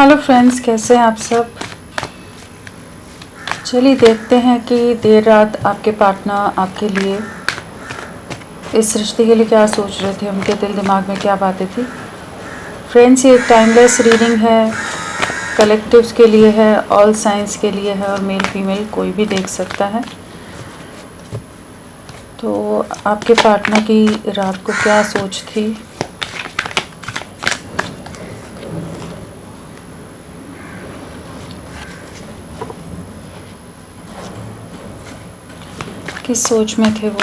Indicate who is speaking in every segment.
Speaker 1: Hello friends, कैसे हैं आप सब। चलिए देखते हैं कि देर रात आपके पार्टनर आपके लिए, इस रिश्ते के लिए क्या सोच रहे थे, उनके दिल दिमाग में क्या बातें थी। फ्रेंड्स, ये एक टाइमलेस रीडिंग है, कलेक्टिव्स के लिए है, ऑल साइंस के लिए है और मेल फीमेल कोई भी देख सकता है। तो आपके पार्टनर की रात को क्या सोच थी, किस सोच में थे वो।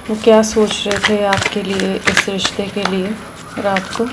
Speaker 1: वो क्या सोच रहे थे आपके लिए, इस रिश्ते के लिए रात को।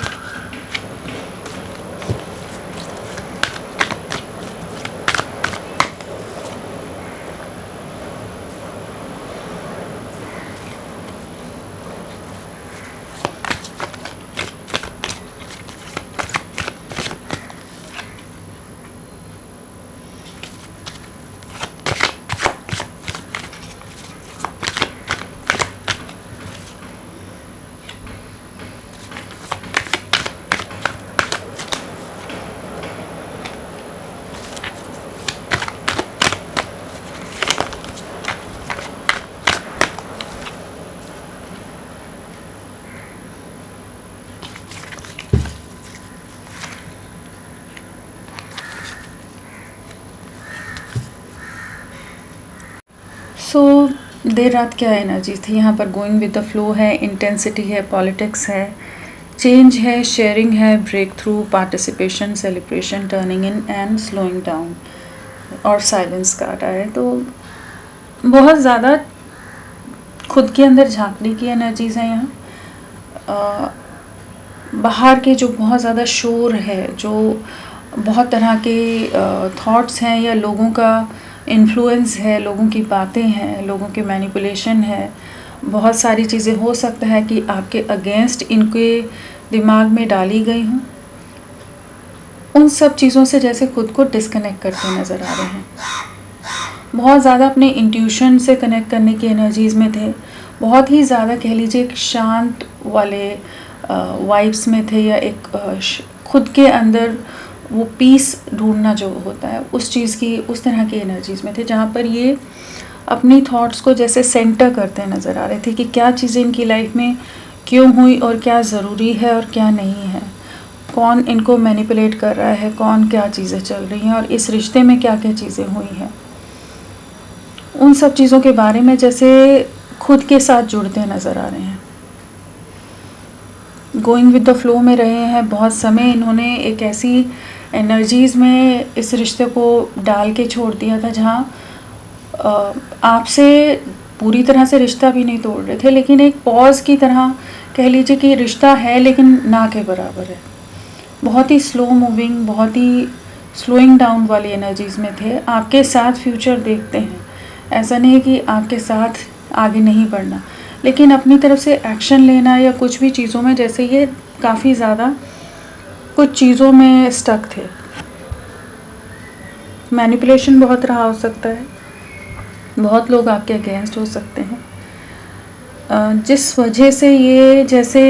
Speaker 1: देर रात क्या एनर्जी थी यहाँ पर। गोइंग विद द फ्लो है, इंटेंसिटी है, पॉलिटिक्स है, चेंज है, शेयरिंग है, breakthrough, participation, celebration, turning in and slowing down और साइलेंस कार्ड आया है। तो बहुत ज़्यादा खुद के अंदर झांकने की एनर्जीज हैं यहाँ। बाहर के जो बहुत ज़्यादा शोर है, जो बहुत तरह के थॉट्स हैं या लोगों का इन्फ्लुएंस है, लोगों की बातें हैं, लोगों के मैनिपुलेशन है, बहुत सारी चीज़ें हो सकता है कि आपके अगेंस्ट इनके दिमाग में डाली गई हों। उन सब चीज़ों से जैसे खुद को डिस्कनेक्ट करते नज़र आ रहे हैं। बहुत ज़्यादा अपने इंट्यूशन से कनेक्ट करने की एनर्जीज़ में थे। बहुत ही ज़्यादा कह लीजिए एक शांत वाले वाइब्स में थे, या एक खुद के अंदर वो पीस ढूंढना जो होता है उस चीज़ की, उस तरह की एनर्जीज़ में थे, जहाँ पर ये अपनी थॉट्स को जैसे सेंटर करते नज़र आ रहे थे कि क्या चीज़ें इनकी लाइफ में क्यों हुई और क्या ज़रूरी है और क्या नहीं है, कौन इनको मैनिपुलेट कर रहा है, कौन क्या चीज़ें चल रही हैं और इस रिश्ते में क्या क्या चीज़ें हुई हैं। उन सब चीज़ों के बारे में जैसे खुद के साथ जुड़ते नज़र आ रहे हैं। गोइंग विद द फ्लो में रहे हैं। बहुत समय इन्होंने एक ऐसी एनर्जीज़ में इस रिश्ते को डाल के छोड़ दिया था जहाँ आपसे पूरी तरह से रिश्ता भी नहीं तोड़ रहे थे, लेकिन एक पॉज की तरह कह लीजिए कि रिश्ता है लेकिन ना के बराबर है। बहुत ही स्लो मूविंग, बहुत ही स्लोइंग डाउन वाली एनर्जीज़ में थे। आपके साथ फ्यूचर देखते हैं, ऐसा नहीं है कि आपके साथ आगे नहीं बढ़ना, लेकिन अपनी तरफ से एक्शन लेना या कुछ भी चीज़ों में जैसे ये काफ़ी ज़्यादा कुछ चीज़ों में स्टक थे। मैनिपुलेशन बहुत रहा हो सकता है, बहुत लोग आपके अगेंस्ट हो सकते हैं, जिस वजह से ये जैसे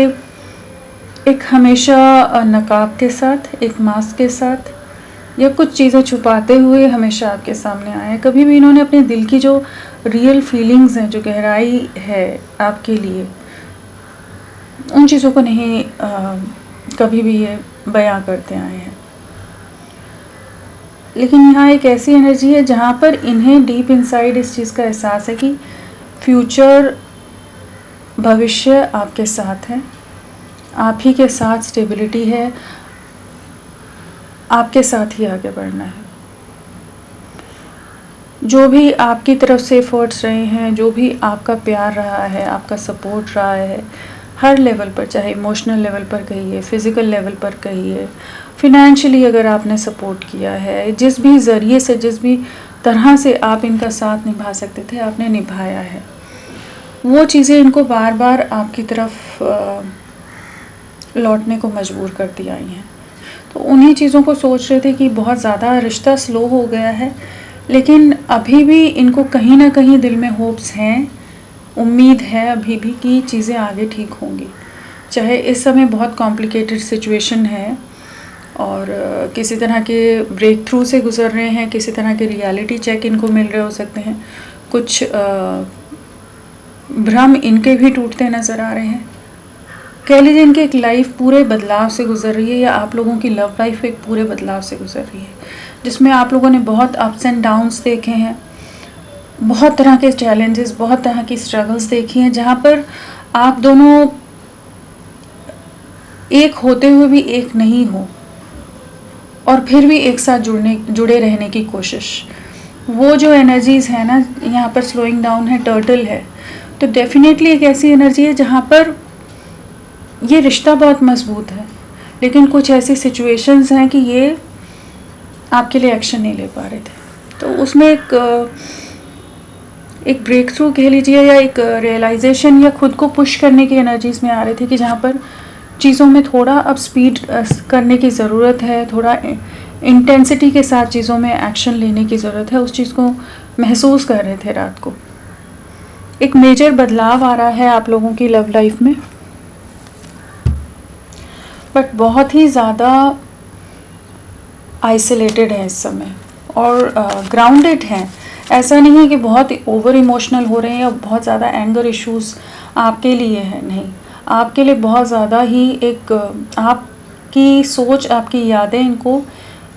Speaker 1: एक हमेशा नकाब के साथ, एक मास्क के साथ या कुछ चीज़ें छुपाते हुए हमेशा आपके सामने आए। कभी भी इन्होंने अपने दिल की जो रियल फीलिंग्स हैं, जो गहराई है आपके लिए, उन चीज़ों को नहीं कभी भी ये बयां करते आए हैं। लेकिन यहाँ एक ऐसी एनर्जी है जहाँ पर इन्हें डीप इनसाइड इस चीज़ का एहसास है कि फ्यूचर, भविष्य आपके साथ है, आप ही के साथ स्टेबिलिटी है, आपके साथ ही आगे बढ़ना है। जो भी आपकी तरफ से एफर्ट्स रहे हैं, जो भी आपका प्यार रहा है, आपका सपोर्ट रहा है, हर लेवल पर, चाहे इमोशनल लेवल पर कहिए, फिज़िकल लेवल पर कहिए, फिनेंशियली अगर आपने सपोर्ट किया है, जिस भी ज़रिए से, जिस भी तरह से आप इनका साथ निभा सकते थे, आपने निभाया है। वो चीज़ें इनको बार बार आपकी तरफ लौटने को मजबूर करती आई हैं। तो उन्हीं चीज़ों को सोच रहे थे कि बहुत ज़्यादा रिश्ता स्लो हो गया है, लेकिन अभी भी इनको कहीं ना कहीं दिल में होप्स हैं, उम्मीद है अभी भी कि चीज़ें आगे ठीक होंगी। चाहे इस समय बहुत कॉम्प्लिकेटेड सिचुएशन है और किसी तरह के ब्रेक थ्रू से गुज़र रहे हैं, किसी तरह के रियलिटी चेक इनको मिल रहे हो सकते हैं, कुछ भ्रम इनके भी टूटते नज़र आ रहे हैं। कह लीजिए इनकी एक लाइफ पूरे बदलाव से गुजर रही है, या आप लोगों की लव लाइफ एक पूरे बदलाव से गुजर रही है, जिसमें आप लोगों ने बहुत अप्स एंड डाउन्स देखे हैं, बहुत तरह के चैलेंजेस, बहुत तरह की स्ट्रगल्स देखी हैं, जहाँ पर आप दोनों एक होते हुए भी एक नहीं हो और फिर भी एक साथ जुड़े रहने की कोशिश। वो जो एनर्जीज़ है ना, यहाँ पर स्लोइंग डाउन है, टर्टल है, तो डेफिनेटली एक ऐसी एनर्जी है जहाँ पर ये रिश्ता बहुत मजबूत है, लेकिन कुछ ऐसी सिचुएशंस हैं कि ये आपके लिए एक्शन नहीं ले पा रहे थे। तो उसमें एक ब्रेक थ्रू कह लीजिए, या एक रियलाइजेशन, या खुद को पुश करने की एनर्जीज़ में आ रहे थे कि जहाँ पर चीज़ों में थोड़ा अब स्पीड करने की ज़रूरत है, थोड़ा इंटेंसिटी के साथ चीज़ों में एक्शन लेने की ज़रूरत है। उस चीज़ को महसूस कर रहे थे रात को। एक मेजर बदलाव आ रहा है आप लोगों की लव लाइफ में, बट बहुत ही ज़्यादा आइसोलेटेड है इस समय और ग्राउंडेड हैं। ऐसा नहीं है कि बहुत ओवर इमोशनल हो रहे हैं या बहुत ज़्यादा एंगर इश्यूज़ आपके लिए है, नहीं, आपके लिए बहुत ज़्यादा ही एक आपकी सोच, आपकी यादें इनको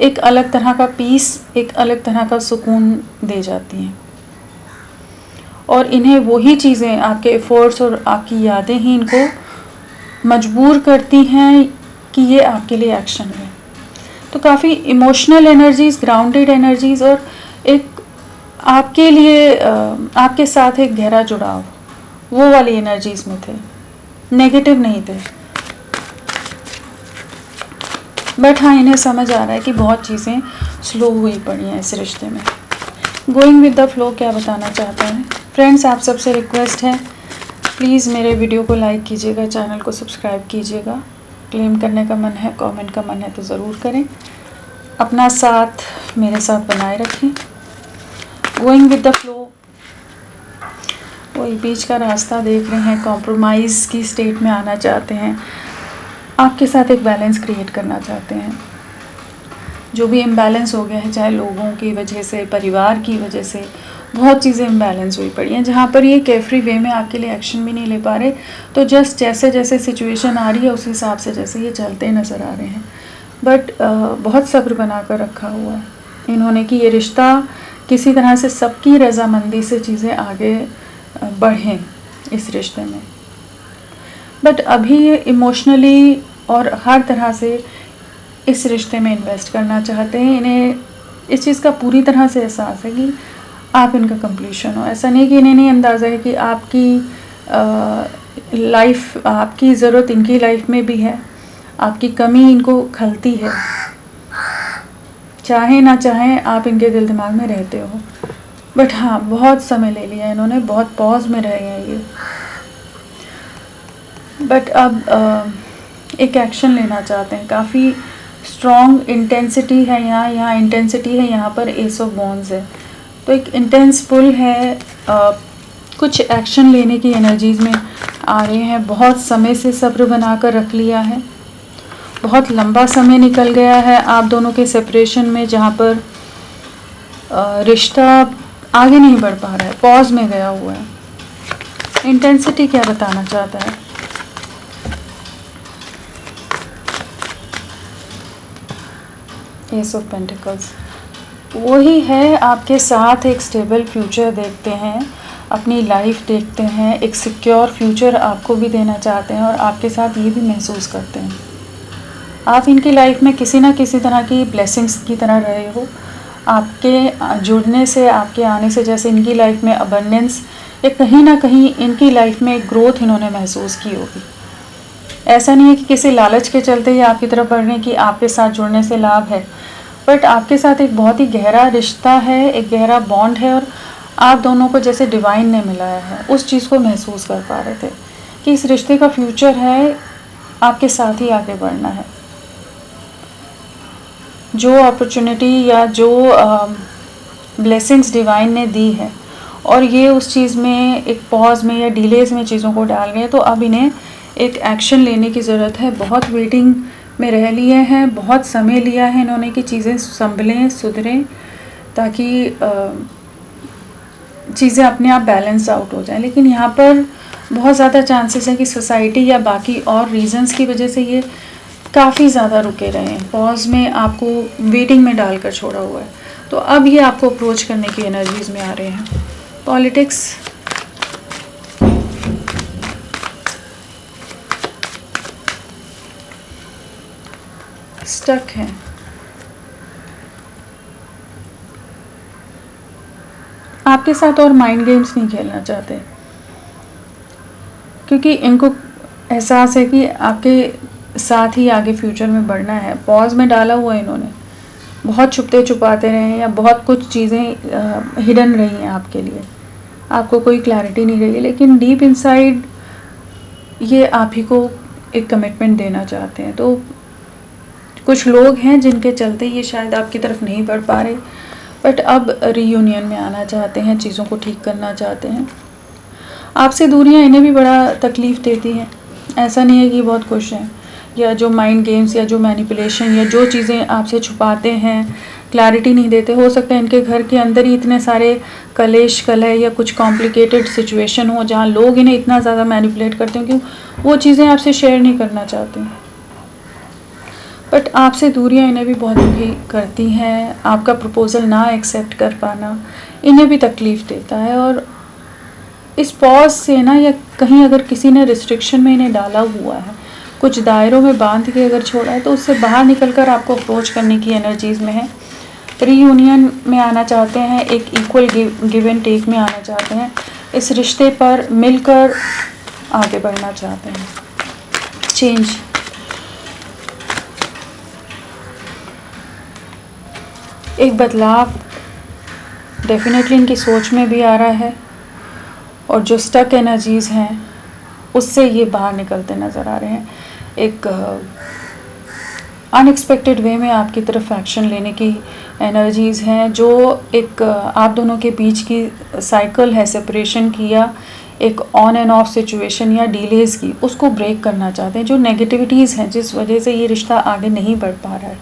Speaker 1: एक अलग तरह का पीस, एक अलग तरह का सुकून दे जाती हैं, और इन्हें वही चीज़ें, आपके एफर्ट्स और आपकी यादें ही इनको मजबूर करती हैं कि ये आपके लिए एक्शन है। तो काफ़ी इमोशनल एनर्जीज़, ग्राउंडेड एनर्जीज़, और एक आपके लिए आपके साथ एक गहरा जुड़ाव, वो वाली एनर्जीज़ में थे, नेगेटिव नहीं थे। बट हाँ, इन्हें समझ आ रहा है कि बहुत चीज़ें स्लो हुई पड़ी हैं इस रिश्ते में। गोइंग विद द फ्लो क्या बताना चाहता है फ्रेंड्स, आप सबसे रिक्वेस्ट है, प्लीज़ मेरे वीडियो को लाइक कीजिएगा, चैनल को सब्सक्राइब कीजिएगा। क्लेम करने का मन है, कमेंट का मन है तो ज़रूर करें। अपना साथ मेरे साथ बनाए रखें। गोइंग विद द फ्लो, वही बीच का रास्ता देख रहे हैं, कॉम्प्रोमाइज़ की स्टेट में आना चाहते हैं, आपके साथ एक बैलेंस क्रिएट करना चाहते हैं। जो भी इम्बैलेंस हो गया है, चाहे लोगों की वजह से, परिवार की वजह से, बहुत चीज़ें इम्बैलेंस हुई पड़ी हैं, जहाँ पर ये केयरफ्री वे में आपके लिए एक्शन भी नहीं ले पा रहे, तो जस्ट जैसे जैसे सिचुएशन आ रही है उस हिसाब से जैसे ये चलते नज़र आ रहे हैं। बट बहुत सब्र बना कर रखा हुआ है इन्होंने कि ये रिश्ता किसी तरह से सबकी रजामंदी से चीज़ें आगे बढ़ें इस रिश्ते में। बट अभी ये इमोशनली और हर तरह से इस रिश्ते में इन्वेस्ट करना चाहते हैं। इन्हें इस चीज़ का पूरी तरह से एहसास है कि आप इनका कंप्लीशन हो। ऐसा नहीं कि इन्हें नहीं अंदाज़ा है कि आपकी लाइफ, आपकी ज़रूरत इनकी लाइफ में भी है, आपकी कमी इनको खलती है, चाहे ना चाहे आप इनके दिल दिमाग में रहते हो। बट हाँ, बहुत समय ले लिया इन्होंने, बहुत पॉज में रहे हैं ये। बट अब एक एक्शन लेना चाहते हैं, काफ़ी स्ट्रॉन्ग इंटेंसिटी है यहाँ इंटेंसिटी है, यहाँ पर एस ऑफ वॉन्ड्स है, तो एक इंटेंस पुल है। कुछ एक्शन लेने की एनर्जीज़ में आ रहे हैं। बहुत समय से सब्र बना कर रख लिया है, बहुत लंबा समय निकल गया है आप दोनों के सेपरेशन में, जहाँ पर रिश्ता आगे नहीं बढ़ पा रहा है, पॉज में गया हुआ है। इंटेंसिटी क्या बताना चाहता है? एस ऑफ पेंटिकल्स, वही है, आपके साथ एक स्टेबल फ्यूचर देखते हैं, अपनी लाइफ देखते हैं, एक सिक्योर फ्यूचर आपको भी देना चाहते हैं, और आपके साथ ये भी महसूस करते हैं आप इनकी लाइफ में किसी ना किसी तरह की ब्लेसिंग्स की तरह रहे हो। आपके जुड़ने से, आपके आने से, जैसे इनकी लाइफ में अबंडेंस, या कहीं ना कहीं इनकी लाइफ में एक ग्रोथ इन्होंने महसूस की होगी। ऐसा नहीं है कि किसी लालच के चलते ही आपकी तरफ बढ़ रहे हैं कि आपके साथ जुड़ने से लाभ है, बट आपके साथ एक बहुत ही गहरा रिश्ता है, एक गहरा बॉन्ड है, और आप दोनों को जैसे डिवाइन ने मिलाया है, उस चीज़ को महसूस कर पा रहे थे कि इस रिश्ते का फ्यूचर है, आपके साथ ही आगे बढ़ना है। जो अपॉर्चुनिटी या जो ब्लेसिंग्स डिवाइन ने दी है और ये उस चीज़ में एक पॉज में या डिलेज में चीज़ों को डाल रहे हैं, तो अब इन्हें एक एक्शन लेने की ज़रूरत है। बहुत वेटिंग में रह लिए हैं, बहुत समय लिया है इन्होंने कि चीज़ें संभलें, सुधरें, ताकि चीज़ें अपने आप बैलेंस आउट हो जाएं। लेकिन यहाँ पर बहुत ज़्यादा चांसेस है कि सोसाइटी या बाकी और रीजंस की वजह से ये काफ़ी ज़्यादा रुके रहे हैं, पॉज में आपको वेटिंग में डालकर छोड़ा हुआ है। तो अब ये आपको अप्रोच करने की एनर्जीज में आ रहे हैं। पॉलिटिक्स, स्टक है, आपके साथ और माइंड गेम्स नहीं खेलना चाहते, क्योंकि इनको एहसास है कि आपके साथ ही आगे फ्यूचर में बढ़ना है। पॉज में डाला हुआ है इन्होंने, बहुत छुपते छुपाते रहे हैं या बहुत कुछ चीज़ें हिडन रही हैं आपके लिए, आपको कोई क्लैरिटी नहीं रही है, लेकिन डीप इनसाइड ये आप ही को एक कमिटमेंट देना चाहते हैं। तो कुछ लोग हैं जिनके चलते ये शायद आपकी तरफ नहीं बढ़ पा रहे, बट अब रीयूनियन में आना चाहते हैं, चीज़ों को ठीक करना चाहते हैं। आपसे दूरियां इन्हें भी बड़ा तकलीफ़ देती हैं, ऐसा नहीं है कि बहुत खुश हैं। या जो माइंड गेम्स या जो मैनिपुलेशन या जो चीज़ें आपसे छुपाते हैं, क्लैरिटी नहीं देते, हो सकता है इनके घर के अंदर ही इतने सारे कलेश कलह या कुछ कॉम्प्लिकेटेड सिचुएशन हो जहाँ लोग इन्हें इतना ज़्यादा मैनिपुलेट करते हैं कि वो चीज़ें आपसे शेयर नहीं करना चाहते हैं। बट आपसे दूरियां इन्हें भी बहुत दुखी करती हैं। आपका प्रपोज़ल ना एक्सेप्ट कर पाना इन्हें भी तकलीफ़ देता है। और इस पॉज से ना, या कहीं अगर किसी ने रिस्ट्रिक्शन में इन्हें डाला हुआ है, कुछ दायरों में बांध के अगर छोड़ा है, तो उससे बाहर निकलकर आपको अप्रोच करने की एनर्जीज़ में है। रीयूनियन में आना चाहते हैं, एक इक्वल गिव एंड टेक में आना चाहते हैं, इस रिश्ते पर मिलकर आगे बढ़ना चाहते हैं। चेंज, एक बदलाव डेफिनेटली इनकी सोच में भी आ रहा है, और जो स्टक एनर्जीज़ हैं उससे ये बाहर निकलते नज़र आ रहे हैं। एक अनएक्सपेक्टेड वे में आपकी तरफ एक्शन लेने की एनर्जीज़ हैं, जो एक आप दोनों के बीच की साइकिल है सेपरेशन की, या एक ऑन एंड ऑफ सिचुएशन या डिलेज़ की, उसको ब्रेक करना चाहते हैं। जो नेगेटिविटीज़ हैं जिस वजह से ये रिश्ता आगे नहीं बढ़ पा रहा है,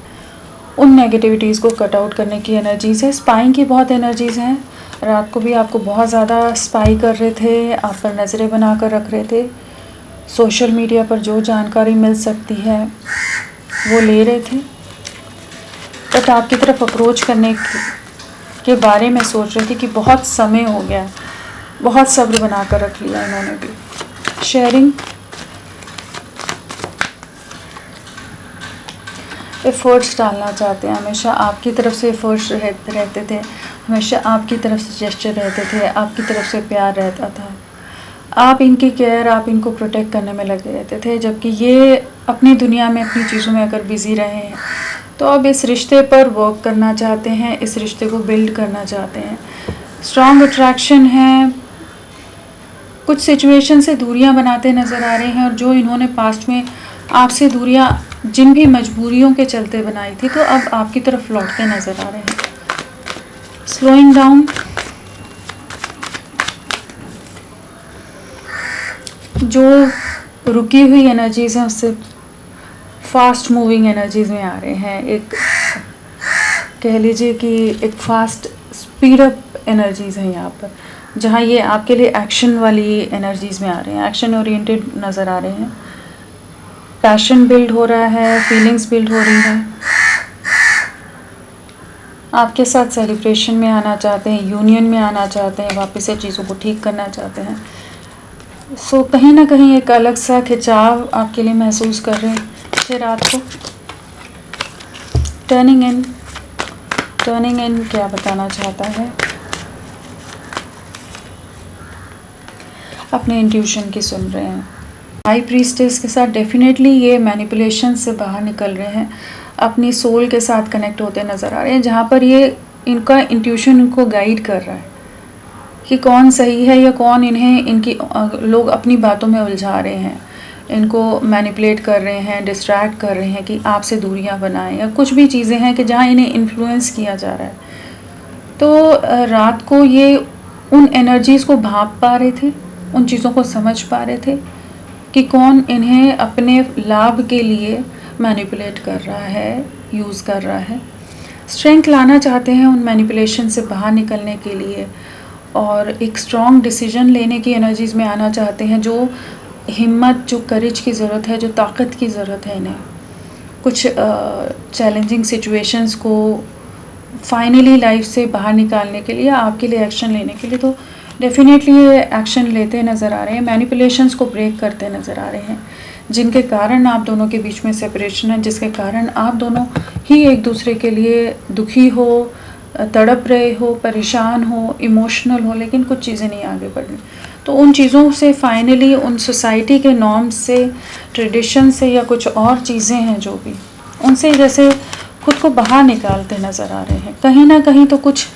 Speaker 1: उन नेगेटिविटीज़ को कट आउट करने की एनर्जीज़ है। स्पाइंग की बहुत एनर्जीज़ हैं, रात को भी आपको बहुत ज़्यादा स्पाई कर रहे थे, आप पर नज़रें बना कर रख रहे थे, सोशल मीडिया पर जो जानकारी मिल सकती है वो ले रहे थे, बट आपकी तरफ अप्रोच करने के बारे में सोच रहे थे कि बहुत समय हो गया, बहुत सब्र बना कर रख लिया इन्होंने भी। शेयरिंग, एफर्ट्स डालना चाहते हैं, हमेशा आपकी तरफ से एफर्ट्स रहते थे, हमेशा आपकी तरफ से जेस्चर रहते थे, आपकी तरफ से प्यार रहता था, आप इनकी केयर, आप इनको प्रोटेक्ट करने में लगे रहते थे, जबकि ये अपनी दुनिया में अपनी चीज़ों में अगर बिज़ी रहे हैं। तो अब इस रिश्ते पर वर्क करना चाहते हैं, इस रिश्ते को बिल्ड करना चाहते हैं। स्ट्रॉन्ग अट्रैक्शन है, कुछ सिचुएशन से दूरियां बनाते नज़र आ रहे हैं, और जो इन्होंने पास्ट में आपसे दूरियां जिन भी मजबूरियों के चलते बनाई थी, तो अब आपकी तरफ लौटते नज़र आ रहे हैं। स्लोइंग डाउन, जो रुकी हुई एनर्जीज़ हैं उससे फास्ट मूविंग एनर्जीज़ में आ रहे हैं। एक कह लीजिए कि एक फास्ट स्पीड अप एनर्जीज़ हैं यहाँ पर, जहाँ ये आपके लिए एक्शन वाली एनर्जीज़ में आ रहे हैं, एक्शन ओरिएंटेड नज़र आ रहे हैं। पैशन बिल्ड हो रहा है, फीलिंग्स बिल्ड हो रही हैं, आपके साथ सेलिब्रेशन में आना चाहते हैं, यूनियन में आना चाहते हैं, वापस से चीज़ों को ठीक करना चाहते हैं। सो कहीं ना कहीं एक अलग सा खिंचाव आपके लिए महसूस कर रहे हैं। फिर रात को टर्निंग इन क्या बताना चाहता है? अपने इंट्यूशन की सुन रहे हैं। हाई प्रीस्टेस के साथ डेफिनेटली ये मैनिपुलेशन से बाहर निकल रहे हैं, अपनी सोल के साथ कनेक्ट होते नज़र आ रहे हैं, जहाँ पर ये इनका इंट्यूशन इनको गाइड कर रहा है कि कौन सही है या कौन इन्हें इनकी लोग अपनी बातों में उलझा रहे हैं। इनको मैनिपुलेट कर रहे हैं, डिस्ट्रैक्ट कर रहे हैं कि आपसे दूरियां बनाएं, या कुछ भी चीज़ें हैं कि जहां इन्हें इन्फ्लुएंस किया जा रहा है। तो रात को ये उन एनर्जीज़ को भाप पा रहे थे, उन चीज़ों को समझ पा रहे थे कि कौन इन्हें अपने लाभ के लिए मैनिपुलेट कर रहा है, यूज़ कर रहा है। स्ट्रेंथ लाना चाहते हैं उन मैनिपुलेशन से बाहर निकलने के लिए, और एक स्ट्रॉन्ग डिसीजन लेने की एनर्जीज़ में आना चाहते हैं, जो हिम्मत, जो करेज की ज़रूरत है, जो ताकत की ज़रूरत है इन्हें कुछ चैलेंजिंग सिचुएशंस को फाइनली लाइफ से बाहर निकालने के लिए, आपके लिए एक्शन लेने के लिए। तो डेफिनेटली ये एक्शन लेते नज़र आ रहे हैं, मैनिपुलेशंस को ब्रेक करते नज़र आ रहे हैं, जिनके कारण आप दोनों के बीच में सेपरेशन है, जिसके कारण आप दोनों ही एक दूसरे के लिए दुखी हो, तड़प रहे हो, परेशान हो, इमोशनल हो, लेकिन कुछ चीज़ें नहीं आगे बढ़ रही। तो उन चीज़ों से फाइनली, उन सोसाइटी के नॉर्म्स से, ट्रेडिशन से, या कुछ और चीज़ें हैं जो भी, उनसे जैसे खुद को बाहर निकालते नज़र आ रहे हैं। कहीं ना कहीं तो कुछ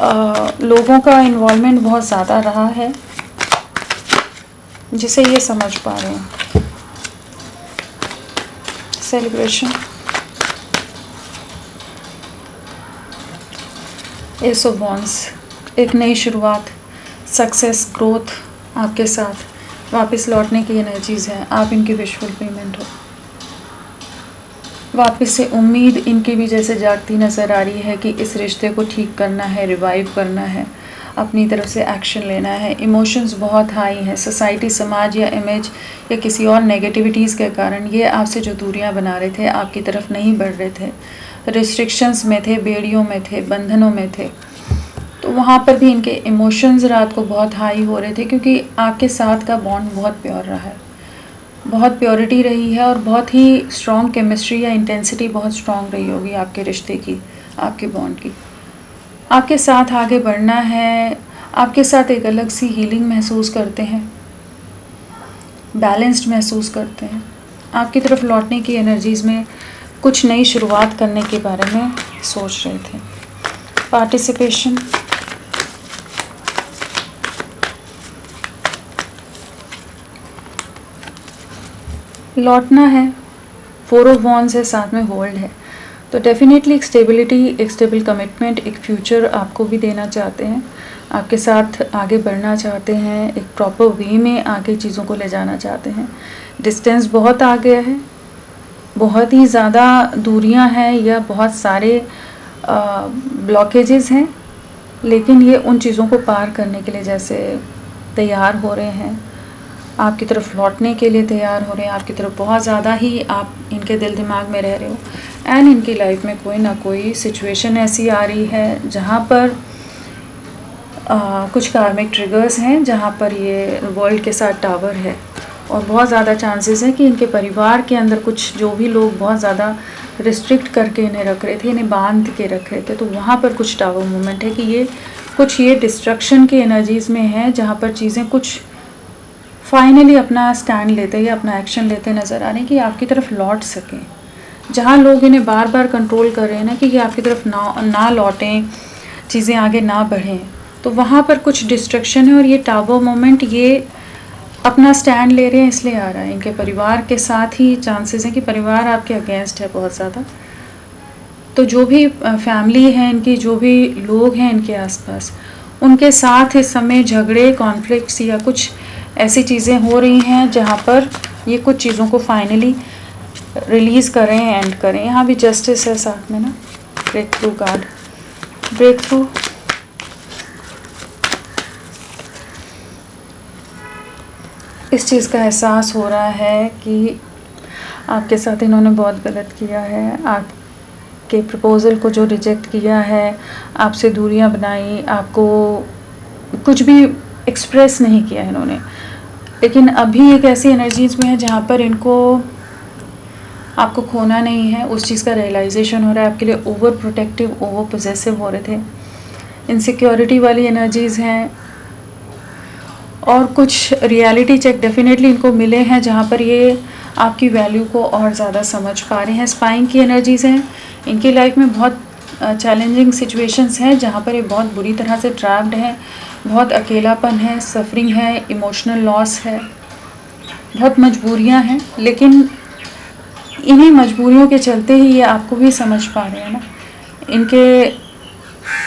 Speaker 1: लोगों का इन्वॉल्वमेंट बहुत ज़्यादा रहा है, जिसे ये समझ पा रहे हैं। सेलिब्रेशन, एस ऑफ वॉन्ड्स, एक नई शुरुआत, सक्सेस, ग्रोथ आपके साथ वापस लौटने की एनर्जीज़ हैं। आप इनकी विश फुलफिलमेंट हो, वापस से उम्मीद इनकी भी जैसे जागती नज़र आ रही है कि इस रिश्ते को ठीक करना है, रिवाइव करना है, अपनी तरफ से एक्शन लेना है। इमोशंस बहुत हाई हैं। सोसाइटी, समाज या इमेज या किसी और नेगेटिविटीज़ के कारण ये आपसे जो दूरियां बना रहे थे, आपकी तरफ नहीं बढ़ रहे थे, रिस्ट्रिक्शंस में थे, बेड़ियों में थे, बंधनों में थे, तो वहाँ पर भी इनके इमोशंस रात को बहुत हाई हो रहे थे, क्योंकि आपके साथ का बॉन्ड बहुत प्योर रहा है, बहुत प्योरिटी रही है, और बहुत ही स्ट्रॉन्ग केमिस्ट्री या इंटेंसिटी बहुत स्ट्रॉन्ग रही होगी आपके रिश्ते की, आपके बॉन्ड की। आपके साथ आगे बढ़ना है, आपके साथ एक अलग सी हीलिंग महसूस करते हैं, बैलेंस्ड महसूस करते हैं। आपकी तरफ लौटने की एनर्जीज़ में कुछ नई शुरुआत करने के बारे में सोच रहे थे। पार्टिसिपेशन, लौटना है, 4 ऑफ वॉन्ड्स है, साथ में होल्ड है, तो डेफिनेटली एक स्टेबिलिटी, एक स्टेबल कमिटमेंट, एक फ्यूचर आपको भी देना चाहते हैं, आपके साथ आगे बढ़ना चाहते हैं, एक प्रॉपर वे में आगे चीज़ों को ले जाना चाहते हैं। डिस्टेंस बहुत आ गया है, बहुत ही ज़्यादा दूरियां हैं, या बहुत सारे ब्लॉकेजेस हैं, लेकिन ये उन चीज़ों को पार करने के लिए जैसे तैयार हो रहे हैं, आपकी तरफ लौटने के लिए तैयार हो रहे हैं, आपकी तरफ बहुत ज़्यादा ही आप इनके दिल दिमाग में रह रहे हो। एंड इनकी लाइफ में कोई ना कोई सिचुएशन ऐसी आ रही है जहाँ पर कुछ कार्मिक ट्रिगर्स हैं, जहाँ पर ये वर्ल्ड के साथ टावर है, और बहुत ज़्यादा चांसेस है कि इनके परिवार के अंदर कुछ जो भी लोग बहुत ज़्यादा रिस्ट्रिक्ट करके इन्हें रख रहे थे, इन्हें बांध के रख रहे थे, तो वहाँ पर कुछ टावर मूवमेंट है कि ये कुछ ये डिस्ट्रक्शन की एनर्जीज़ में है, जहाँ पर चीज़ें कुछ फाइनली अपना स्टैंड लेते या अपना एक्शन लेते नज़र आ रहे हैं कि आपकी तरफ लौट सकें। जहाँ लोग इन्हें बार बार कंट्रोल कर रहे हैं ना कि ये आपकी तरफ ना लौटें, चीज़ें आगे ना बढ़ें, तो वहाँ पर कुछ डिस्ट्रक्शन है, और ये टावर मोमेंट ये अपना स्टैंड ले रहे हैं, इसलिए आ रहा है। इनके परिवार के साथ ही चांसेस हैं कि परिवार आपके अगेंस्ट है बहुत ज़्यादा, तो जो भी फैमिली है इनकी, जो भी लोग हैं इनके आसपास, उनके साथ इस समय झगड़े, कॉन्फ्लिक्ट्स या कुछ ऐसी चीज़ें हो रही हैं जहाँ पर ये कुछ चीज़ों को फाइनली रिलीज़ करें, एंड करें। यहाँ भी जस्टिस है साथ में ना, breakthrough card, breakthrough, इस चीज़ का एहसास हो रहा है कि आपके साथ इन्होंने बहुत गलत किया है, आपके प्रपोज़ल को जो रिजेक्ट किया है, आपसे दूरियां बनाई, आपको कुछ भी एक्सप्रेस नहीं किया इन्होंने, लेकिन अभी एक ऐसी एनर्जीज में है जहाँ पर इनको आपको खोना नहीं है, उस चीज़ का रियलाइजेशन हो रहा है। आपके लिए ओवर प्रोटेक्टिव, ओवर पोजेसिव हो रहे थे, इनसिक्योरिटी वाली एनर्जीज़ हैं, और कुछ रियलिटी चेक डेफिनेटली इनको मिले हैं जहाँ पर ये आपकी वैल्यू को और ज़्यादा समझ पा रहे हैं। स्पाइंग की एनर्जीज़ हैं, इनकी लाइफ में बहुत चैलेंजिंग सिचुएशंस हैं जहाँ पर ये बहुत बुरी तरह से ट्रैप्ड है, बहुत अकेलापन है, सफरिंग है, इमोशनल लॉस है, बहुत मजबूरियां हैं, लेकिन इन्हीं मजबूरियों के चलते ही ये आपको भी समझ पा रहे हैं ना, इनके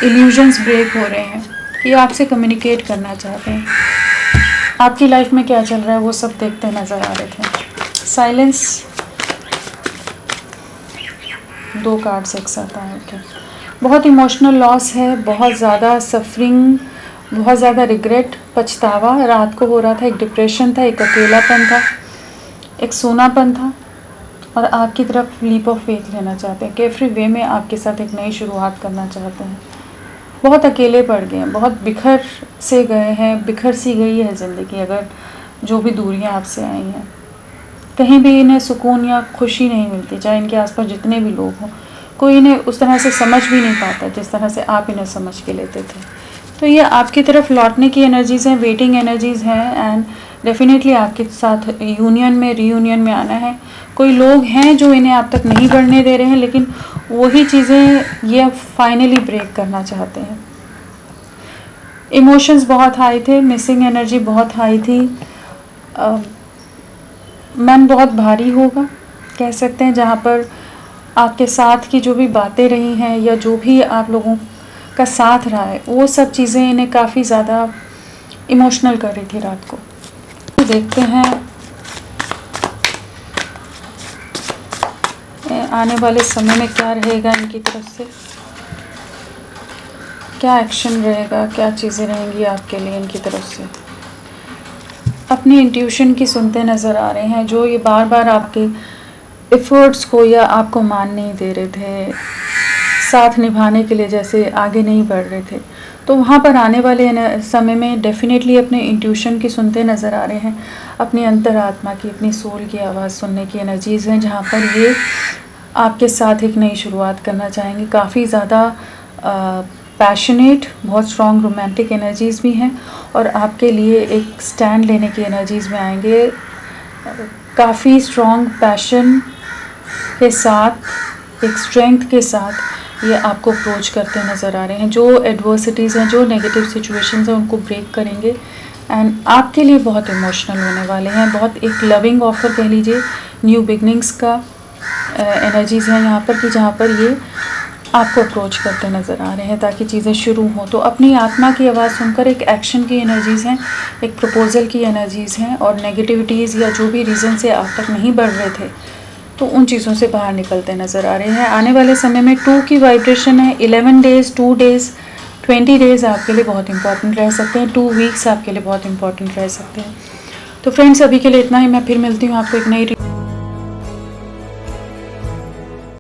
Speaker 1: इल्यूजन्स ब्रेक हो रहे हैं कि आपसे कम्युनिकेट करना चाहते हैं। आपकी लाइफ में क्या चल रहा है वो सब देखते नज़र आ रहे थे। साइलेंस, 2 कार्ड्स एक साथ आए। ओके, बहुत इमोशनल लॉस है, बहुत ज़्यादा सफरिंग, बहुत ज़्यादा रिग्रेट, पछतावा रात को हो रहा था। एक डिप्रेशन था, एक अकेलापन था, एक सोनापन था, और आपकी तरफ लीप ऑफ फेथ लेना चाहते हैं। केयरफ्री वे में आपके साथ एक नई शुरुआत करना चाहते हैं। बहुत अकेले पड़ गए हैं, बहुत बिखर से गए हैं, बिखर सी गई है ज़िंदगी। अगर जो भी दूरियां आपसे आई हैं, कहीं भी इन्हें सुकून या खुशी नहीं मिलती, चाहे इनके आसपास जितने भी लोग हों। कोई इन्हें उस तरह से समझ भी नहीं पाता जिस तरह से आप इन्हें समझ के लेते थे। तो ये आपकी तरफ लौटने की एनर्जीज़ हैं, वेटिंग एनर्जीज़ हैं, एंड डेफिनेटली आपके साथ यूनियन में, रीयूनियन में आना है। कोई लोग हैं जो इन्हें आप तक नहीं बढ़ने दे रहे हैं, लेकिन वही चीज़ें ये फाइनली ब्रेक करना चाहते हैं। इमोशंस बहुत हाई थे, मिसिंग एनर्जी बहुत हाई थी, मन बहुत भारी होगा कह सकते हैं। जहाँ पर आपके साथ की जो भी बातें रही हैं या जो भी आप लोगों का साथ रहा है, वो सब चीज़ें इन्हें काफ़ी ज़्यादा इमोशनल कर रही थी रात को। देखते हैं आने वाले समय में क्या रहेगा इनकी तरफ से, क्या एक्शन रहेगा, क्या चीज़ें रहेंगी आपके लिए इनकी तरफ से। अपनी इंट्यूशन की सुनते नज़र आ रहे हैं, जो ये बार बार आपके एफर्ट्स को या आपको मान नहीं दे रहे थे, साथ निभाने के लिए जैसे आगे नहीं बढ़ रहे थे। तो वहाँ पर आने वाले समय में डेफिनेटली अपने इंट्यूशन की सुनते नज़र आ रहे हैं, अपनी अंतरात्मा की, अपनी सोल की आवाज़ सुनने की एनर्जीज़ हैं, जहाँ पर ये आपके साथ एक नई शुरुआत करना चाहेंगे। काफ़ी ज़्यादा पैशनेट, बहुत स्ट्रॉन्ग रोमांटिक एनर्जीज़ भी हैं, और आपके लिए एक स्टैंड लेने की एनर्जीज़ में आएंगे। काफ़ी स्ट्रॉन्ग पैशन के साथ, एक स्ट्रेंथ के साथ ये आपको अप्रोच करते नज़र आ रहे हैं। जो एडवर्सिटीज़ हैं, जो नेगेटिव सिचुएशंस हैं, उनको ब्रेक करेंगे, एंड आपके लिए बहुत इमोशनल होने वाले हैं। बहुत एक लविंग ऑफर कह लीजिए, न्यू बिगनिंग्स का एनर्जीज़ हैं यहाँ पर, कि जहाँ पर ये आपको अप्रोच करते नज़र आ रहे हैं ताकि चीज़ें शुरू हों। तो अपनी आत्मा की आवाज़ सुनकर एक एक्शन की एनर्जीज़ हैं, एक प्रपोजल की एनर्जीज़ हैं, और नेगेटिविटीज़ या जो भी रीज़न से आप तक नहीं बढ़ रहे थे, तो उन चीज़ों से बाहर निकलते नज़र आ रहे हैं। आने वाले समय में 2 की वाइब्रेशन है। 11 डेज़, 2 डेज़, 20 डेज़ आपके लिए बहुत इंपॉर्टेंट रह सकते हैं। 2 वीक्स आपके लिए बहुत इंपॉर्टेंट रह सकते हैं। तो फ्रेंड्स, अभी के लिए इतना ही। मैं फिर मिलती हूँ आपको एक नई